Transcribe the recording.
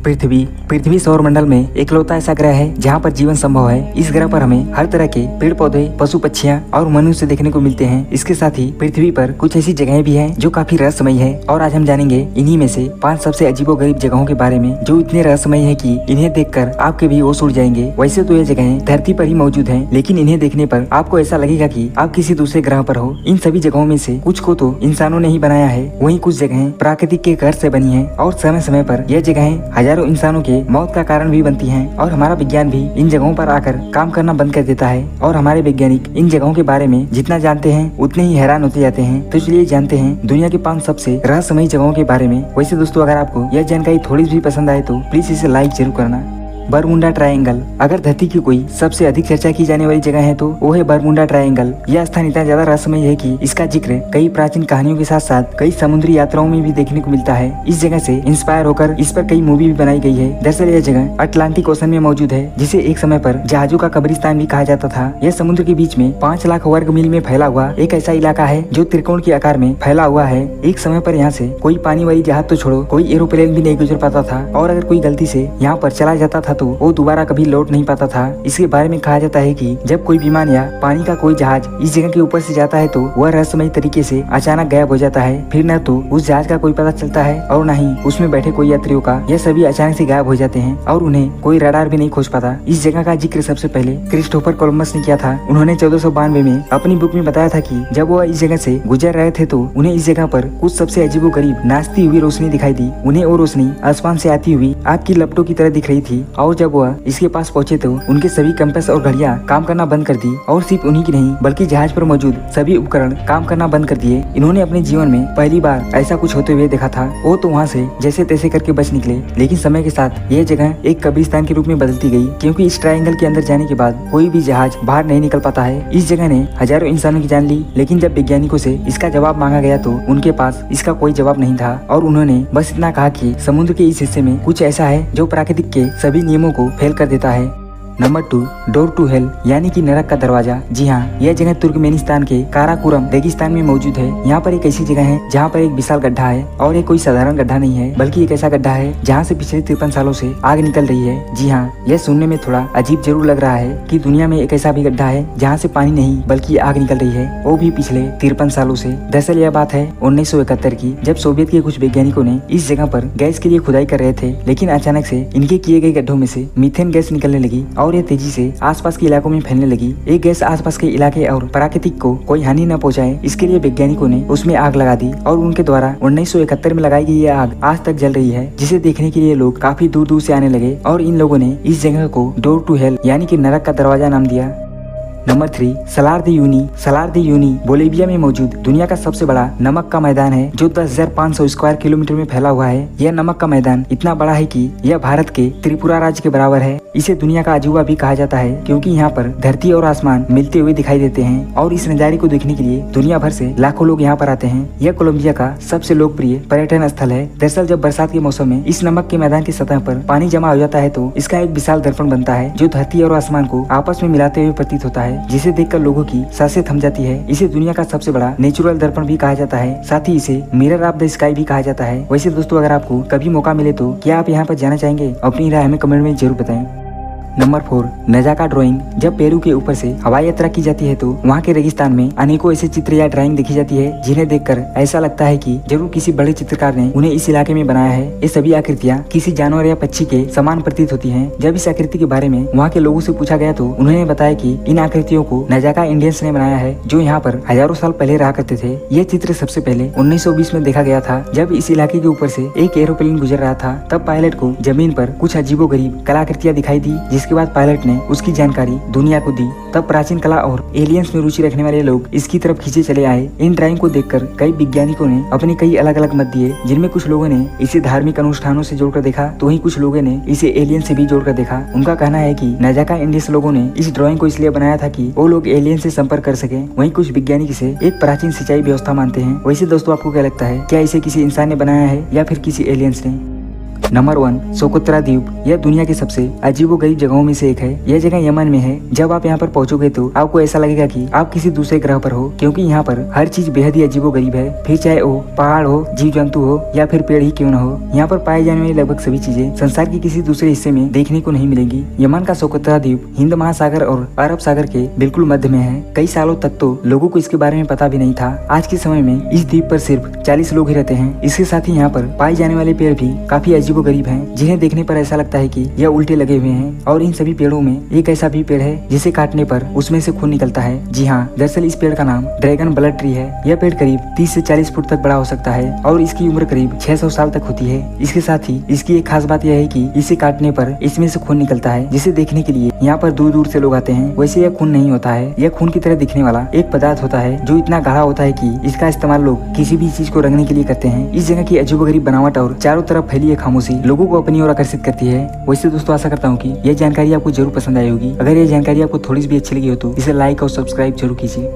पृथ्वी सौर मंडल में एकलौता ऐसा ग्रह है जहाँ पर जीवन संभव है। इस ग्रह पर हमें हर तरह के पेड़ पौधे, पशु पक्षियाँ और मनुष्य देखने को मिलते हैं। इसके साथ ही पृथ्वी पर कुछ ऐसी जगहें भी हैं जो काफी रहस्यमयी है और आज हम जानेंगे इन्हीं में से 5 सबसे अजीबोगरीब जगहों के बारे में जो इतने रहस्यमयी है कि इन्हें देखकर आपके भी होश उड़ जाएंगे। वैसे तो ये जगहें धरती पर ही मौजूद हैं, लेकिन इन्हें देखने पर आपको ऐसा लगेगा कि आप किसी दूसरे ग्रह पर हो। इन सभी जगहों में से कुछ को तो इंसानों ने ही बनाया है, वहीं कुछ जगहें प्राकृतिक के घर से बनी हैं और समय समय पर यह जगहें हजारों इंसानों के मौत का कारण भी बनती हैं। और हमारा विज्ञान भी इन जगहों पर आकर काम करना बंद कर देता है और हमारे वैज्ञानिक इन जगहों के बारे में जितना जानते हैं उतने ही हैरान होते जाते हैं। तो चलिए जानते हैं दुनिया की 5 सबसे रहस्यमयी जगहों के बारे में। वैसे दोस्तों, अगर आपको यह जानकारी थोड़ी भी पसंद आए तो प्लीज इसे लाइक जरूर करना। Bermuda triangle. अगर धरती की कोई सबसे अधिक चर्चा की जाने वाली जगह है तो वो है बरमुंडा ट्रायंगल। यह स्थान इतना ज्यादा रहस्यमय है कि इसका जिक्र कई प्राचीन कहानियों के साथ साथ कई समुद्री यात्राओं में भी देखने को मिलता है। इस जगह से इंस्पायर होकर इस पर कई मूवी भी बनाई गई है। दरअसल यह जगह अटलांटिक ओशन में मौजूद है, जिसे एक समय पर जहाजों का कब्रिस्तान भी कहा जाता था। यह समुद्र के बीच में 5 लाख वर्ग मील में फैला हुआ एक ऐसा इलाका है जो त्रिकोण के आकार में फैला हुआ है। एक समय पर यहाँ से कोई पानी वाली जहाज तो छोड़ो, कोई एरोप्लेन भी नहीं गुजर पाता था और अगर कोई गलती से यहाँ पर चला जाता था तो वो दोबारा कभी लौट नहीं पाता था। इसके बारे में कहा जाता है कि जब कोई विमान या पानी का कोई जहाज इस जगह के ऊपर से जाता है तो वह रहस्यमयी तरीके से अचानक गायब हो जाता है। फिर न तो उस जहाज का कोई पता चलता है और न ही उसमें बैठे कोई यात्रियों का। यह सभी अचानक से गायब हो जाते हैं और उन्हें कोई रडार भी नहीं खोज पाता। इस जगह का जिक्र सबसे पहले क्रिस्टोफर कोलंबस ने किया था। उन्होंने 1492 में अपनी बुक में बताया था कि जब वह इस जगह से गुजर रहे थे तो उन्हें इस जगह पर कुछ सबसे अजीबोगरीब नाचती हुई रोशनी दिखाई दी। उन्हें वो रोशनी आसमान से आती हुई आग की लपटों की तरह दिख रही थी और जब वह इसके पास पहुंचे तो उनके सभी कंपास और घड़ियां काम करना बंद कर दी और सिर्फ उन्हीं की नहीं बल्कि जहाज पर मौजूद सभी उपकरण काम करना बंद कर दिए। इन्होंने अपने जीवन में पहली बार ऐसा कुछ होते हुए देखा था। वो तो वहाँ से जैसे तैसे करके बच निकले, लेकिन समय के साथ यह जगह एक कब्रिस्तान के रूप में बदलती गई, क्योंकि इस ट्रायंगल के अंदर जाने के बाद कोई भी जहाज बाहर नहीं निकल पाता है। इस जगह ने हजारों इंसानों की जान ली, लेकिन जब वैज्ञानिकों से इसका जवाब मांगा गया तो उनके पास इसका कोई जवाब नहीं था और उन्होंने बस इतना कहा कि समुद्र के इस हिस्से में कुछ ऐसा है जो प्राकृतिक के सभी नियमों को फेल कर देता है। नंबर 2, डोर टू हेल यानी कि नरक का दरवाजा। जी हाँ, यह जगह तुर्कमेनिस्तान के काराकोरम रेगिस्तान में मौजूद है। यहाँ पर एक ऐसी जगह है जहाँ पर एक विशाल गड्ढा है और ये कोई साधारण गड्ढा नहीं है, बल्कि एक ऐसा गड्ढा है जहाँ से पिछले 53 सालों से आग निकल रही है। जी हाँ, यह सुनने में थोड़ा अजीब जरूर लग रहा है कि दुनिया में एक ऐसा भी गड्ढा है जहाँ से पानी नहीं बल्कि आग निकल रही है, वो भी पिछले 53 सालों से। दरअसल यह बात है 1971 की, जब सोवियत के कुछ वैज्ञानिकों ने इस जगह पर गैस के लिए खुदाई कर रहे थे, लेकिन अचानक से इनके किए गए गड्ढों में से मीथेन गैस निकलने लगी और ये तेजी से आसपास के इलाकों में फैलने लगी। एक गैस आसपास के इलाके और प्राकृतिक को कोई हानि न पहुंचाए, इसके लिए वैज्ञानिकों ने उसमें आग लगा दी और उनके द्वारा 1971 में लगाई गई यह आग आज तक जल रही है, जिसे देखने के लिए लोग काफी दूर दूर से आने लगे और इन लोगों ने इस जगह को डोर टू हेल यानी कि नरक का दरवाजा नाम दिया। नंबर 3, सलार दी यूनी। सलार दी यूनी बोलिविया में मौजूद दुनिया का सबसे बड़ा नमक का मैदान है जो 10,500 स्क्वायर किलोमीटर में फैला हुआ है। यह नमक का मैदान इतना बड़ा है कि यह भारत के त्रिपुरा राज्य के बराबर है। इसे दुनिया का अजूबा भी कहा जाता है, क्योंकि यहाँ पर धरती और आसमान मिलते हुए दिखाई देते हैं और इस नजारे को देखने के लिए दुनिया भर से लाखों लोग यहाँ पर आते हैं। यह कोलंबिया का सबसे लोकप्रिय पर्यटन स्थल है। दरअसल जब बरसात के मौसम में इस नमक के मैदान की सतह पर पानी जमा हो जाता है तो इसका एक विशाल दर्पण बनता है जो धरती और आसमान को आपस में मिलाते हुए प्रतीत होता है, जिसे देखकर लोगों की सांसें थम जाती है। इसे दुनिया का सबसे बड़ा नेचुरल दर्पण भी कहा जाता है, साथ ही इसे मिरर ऑफ द स्काई भी कहा जाता है। वैसे दोस्तों, अगर आपको कभी मौका मिले तो क्या आप यहाँ पर जाना चाहेंगे? अपनी राय हमें कमेंट में जरूर बताएं। Number 4, Nazca drawing. जब पेरू के ऊपर से हवाई यात्रा की जाती है तो वहाँ के रेगिस्तान में अनेकों ऐसे चित्र या ड्राइंग देखी जाती है जिन्हें देखकर ऐसा लगता है कि जरूर किसी बड़े चित्रकार ने उन्हें इस इलाके में बनाया है। ये सभी आकृतियाँ किसी जानवर या पक्षी के समान प्रतीत होती हैं। जब इस आकृति के बारे में वहाँ के लोगों से पूछा गया तो उन्होंने बताया कि इन आकृतियों को नजाका इंडियंस ने बनाया है, जो यहाँ पर हजारों साल पहले रहा करते थे। यह चित्र सबसे पहले 1920 में देखा गया था, जब इस इलाके के ऊपर से एक एरोप्लेन गुजर रहा था। तब पायलट को जमीन पर कुछ अजीबोगरीब कलाकृतियाँ दिखाई दी, जिसके बाद पायलट ने उसकी जानकारी दुनिया को दी। तब प्राचीन कला और एलियंस में रुचि रखने वाले लोग इसकी तरफ खींचे चले आए। इन ड्राइंग को देखकर कई वैज्ञानिकों ने अपने कई अलग अलग मत दिए, जिनमें कुछ लोगों ने इसे धार्मिक अनुष्ठानों से जोड़कर देखा तो वहीं कुछ लोगों ने इसे एलियन से भी जोड़कर देखा। उनका कहना है कि नजाका इंडियंस लोगों ने इस ड्राइंग को इसलिए बनाया था कि वो लोग एलियन से संपर्क कर सके। वहीं कुछ वैज्ञानिक इसे एक प्राचीन सिंचाई व्यवस्था मानते हैं। वैसे दोस्तों, आपको क्या लगता है, क्या इसे किसी इंसान ने बनाया है या फिर किसी एलियंस ने? नंबर 1, सोकोत्रा द्वीप। यह दुनिया के सबसे अजीबोगरीब जगहों में से एक है। यह जगह यमन में है। जब आप यहाँ पर पहुँचोगे तो आपको ऐसा लगेगा कि आप किसी दूसरे ग्रह पर हो, क्योंकि यहाँ पर हर चीज बेहद ही अजीबोगरीब है। फिर चाहे वो पहाड़ हो, जीव जंतु हो या फिर पेड़ ही क्यों न हो, यहाँ पर पाए जाने वाली लगभग सभी चीजें संसार के किसी दूसरे हिस्से में देखने को नहीं मिलेंगी। यमन का सोकोत्रा द्वीप हिंद महासागर और अरब सागर के बिल्कुल मध्य में है। कई सालों तक तो लोगों को इसके बारे में पता भी नहीं था। आज के समय में इस द्वीप पर सिर्फ 40 लोग ही रहते हैं। इसके साथ ही यहाँ पर पाए जाने वाले पेड़ भी काफी अजीबोगरीब हैं, जिन्हें देखने पर ऐसा लगता है कि यह उल्टे लगे हुए हैं। और इन सभी पेड़ों में एक ऐसा भी पेड़ है जिसे काटने पर उसमें से खून निकलता है। जी हाँ, दरअसल इस पेड़ का नाम ड्रैगन ब्लड ट्री है। यह पेड़ करीब 30 से 40 फुट तक बड़ा हो सकता है और इसकी उम्र करीब 600 साल तक होती है। इसके साथ ही इसकी एक खास बात यह है कि इसे काटने पर इसमें से खून निकलता है, जिसे देखने के लिए यहाँ पर दूर दूर से लोग आते हैं। वैसे यह खून नहीं होता है, यह खून की तरह दिखने वाला एक पदार्थ होता है जो इतना गाढ़ा होता है कि इसका इस्तेमाल लोग किसी भी चीज को रंगने के लिए करते हैं। इस जगह की अजीबोगरीब बनावट और चारों तरफ फैली एक खामोशी लोगों को अपनी ओर आकर्षित करती है। वैसे दोस्तों, आशा करता हूँ कि यह जानकारी आपको जरूर पसंद आई होगी। अगर यह जानकारी आपको थोड़ी सी भी अच्छी लगी हो तो इसे लाइक और सब्सक्राइब जरूर कीजिए।